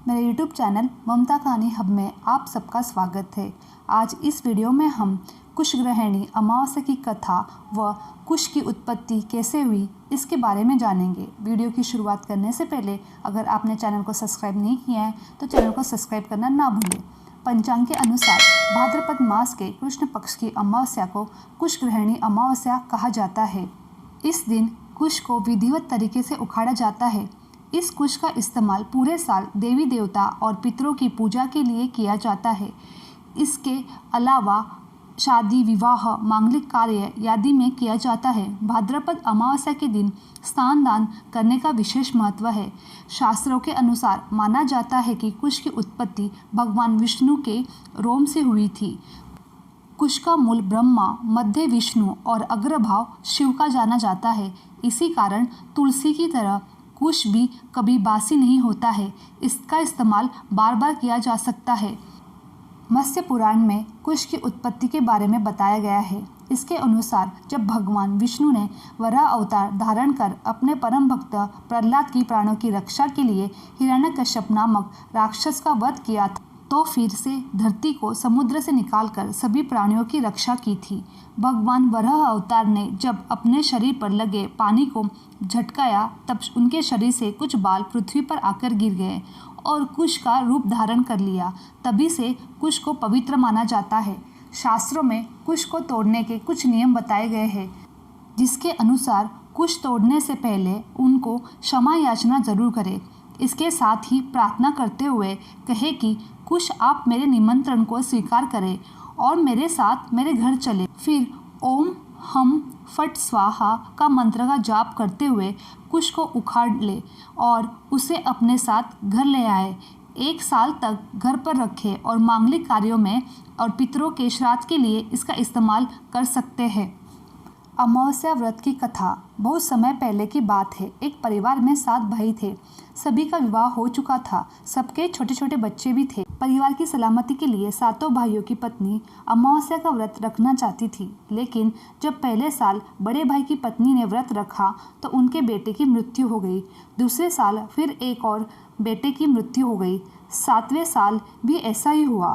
मेरे YouTube channel ममता कहानी hub में आप सबका स्वागत है। आज इस वीडियो में हम कुशग्रहणी अमावस्या की कथा व कुश की उत्पत्ति कैसे हुई इसके बारे में जानेंगे। वीडियो की शुरुआत करने से पहले अगर आपने चैनल को सब्सक्राइब नहीं किया है तो चैनल को सब्सक्राइब करना ना भूलें। पंचांग के अनुसार भाद्रपद मास के कृष्ण पक्ष की अमावस्या को कुशग्रहणी अमावस्या कहा जाता है। इस दिन कुश को विधिवत तरीके से उखाड़ा जाता है। इस कुश का इस्तेमाल पूरे साल देवी देवता और पितरों की पूजा के लिए किया जाता है। इसके अलावा शादी, विवाह, मांगलिक कार्य आदि में किया जाता है। भाद्रपद अमावस्या के दिन स्नान दान करने का विशेष महत्व है। शास्त्रों के अनुसार माना जाता है कि कुश की उत्पत्ति भगवान विष्णु के रोम से हुई थी। कुश का मूल ब्रह्मा, मध्य विष्णु और अग्रभाव शिव का जाना जाता है। इसी कारण तुलसी की तरह कुश भी कभी बासी नहीं होता है। इसका इस्तेमाल बार बार किया जा सकता है। मत्स्य पुराण में कुश की उत्पत्ति के बारे में बताया गया है। इसके अनुसार जब भगवान विष्णु ने वराह अवतार धारण कर अपने परम भक्त प्रहलाद की प्राणों की रक्षा के लिए हिरण्यकश्यप नामक राक्षस का वध किया था, तो फिर से धरती को समुद्र से निकालकर सभी प्राणियों की रक्षा की थी। भगवान वराह अवतार ने जब अपने शरीर पर लगे पानी को झटकाया तब उनके शरीर से कुछ बाल पृथ्वी पर आकर गिर गए और कुश का रूप धारण कर लिया। तभी से कुश को पवित्र माना जाता है। शास्त्रों में कुश को तोड़ने के कुछ नियम बताए गए हैं, जिसके अनुसार कुश तोड़ने से पहले उनको क्षमा याचना जरूर करें। इसके साथ ही प्रार्थना करते हुए कहे कि कुश आप मेरे निमंत्रण को स्वीकार करें और मेरे साथ मेरे घर चले। फिर ओम हम फट स्वाहा का मंत्र का जाप करते हुए कुश को उखाड़ ले और उसे अपने साथ घर ले आए। 1 साल तक घर पर रखे और मांगलिक कार्यों में और पितरों के श्राद्ध के लिए इसका इस्तेमाल कर सकते हैं। अमावस्या व्रत की कथा बहुत समय पहले की बात है। एक परिवार में 7 भाई थे। सभी का विवाह हो चुका था। सबके छोटे छोटे बच्चे भी थे। परिवार की सलामती के लिए 7 भाइयों की पत्नी अमावस्या का व्रत रखना चाहती थी, लेकिन जब पहले साल बड़े भाई की पत्नी ने व्रत रखा तो उनके बेटे की मृत्यु हो गई। दूसरे साल फिर एक और बेटे की मृत्यु हो गई। 7वें साल भी ऐसा ही हुआ।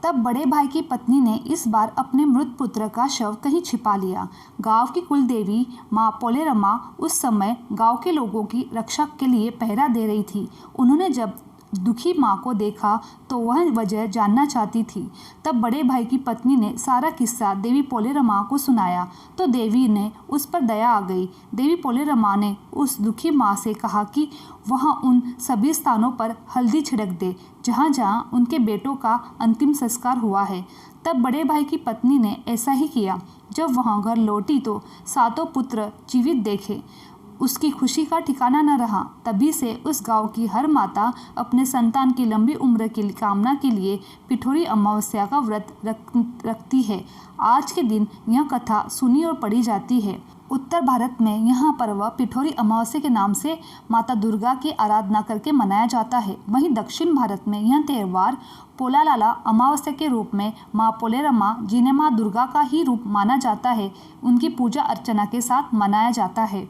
तब बड़े भाई की पत्नी ने इस बार अपने मृत पुत्र का शव कहीं छिपा लिया। गांव की कुल देवी माँ पोलेरमा उस समय गांव के लोगों की रक्षा के लिए पहरा दे रही थी। उन्होंने जब दुखी माँ को देखा तो वह वजह जानना चाहती थी। तब बड़े भाई की पत्नी ने सारा किस्सा देवी पोलेरमा को सुनाया तो देवी ने उस पर दया आ गई। देवी पोलेरमा ने उस दुखी माँ से कहा कि वहाँ उन सभी स्थानों पर हल्दी छिड़क दे जहाँ जहाँ उनके बेटों का अंतिम संस्कार हुआ है। तब बड़े भाई की पत्नी ने ऐसा ही किया। जब वहाँ घर लौटी तो 7 पुत्र जीवित देखे। उसकी खुशी का ठिकाना न रहा। तभी से उस गांव की हर माता अपने संतान की लंबी उम्र की कामना के लिए पिठोरी अमावस्या का व्रत रखती है। आज के दिन यह कथा सुनी और पढ़ी जाती है। उत्तर भारत में यह पर्व पिठोरी अमावस्या के नाम से माता दुर्गा की आराधना करके मनाया जाता है। वहीं दक्षिण भारत में यह त्यौहार पोलालाला अमावस्या के रूप में माँ पोलेरमा, जिन्हें माँ दुर्गा का ही रूप माना जाता है, उनकी पूजा अर्चना के साथ मनाया जाता है।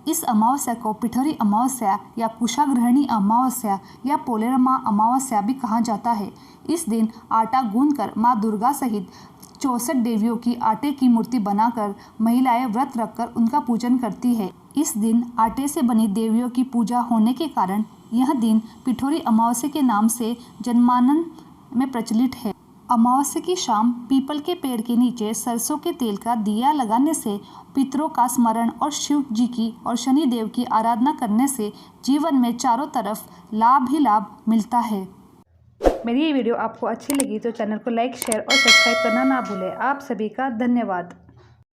इस अमावस्या को पिठोरी अमावस्या या कुशाग्रहणी अमावस्या या पोलेरमा अमावस्या भी कहा जाता है। इस दिन आटा गूंथकर माँ दुर्गा सहित 64 देवियों की आटे की मूर्ति बनाकर महिलाएं व्रत रखकर उनका पूजन करती है। इस दिन आटे से बनी देवियों की पूजा होने के कारण यह दिन पिठोरी अमावस्या के नाम से जनमानस में प्रचलित है। अमावस्या की शाम पीपल के पेड़ के नीचे सरसों के तेल का दिया लगाने से, पितरों का स्मरण और शिव जी की और शनि देव की आराधना करने से जीवन में चारों तरफ लाभ ही लाभ मिलता है। मेरी ये वीडियो आपको अच्छी लगी तो चैनल को लाइक, शेयर और सब्सक्राइब करना ना भूलें। आप सभी का धन्यवाद।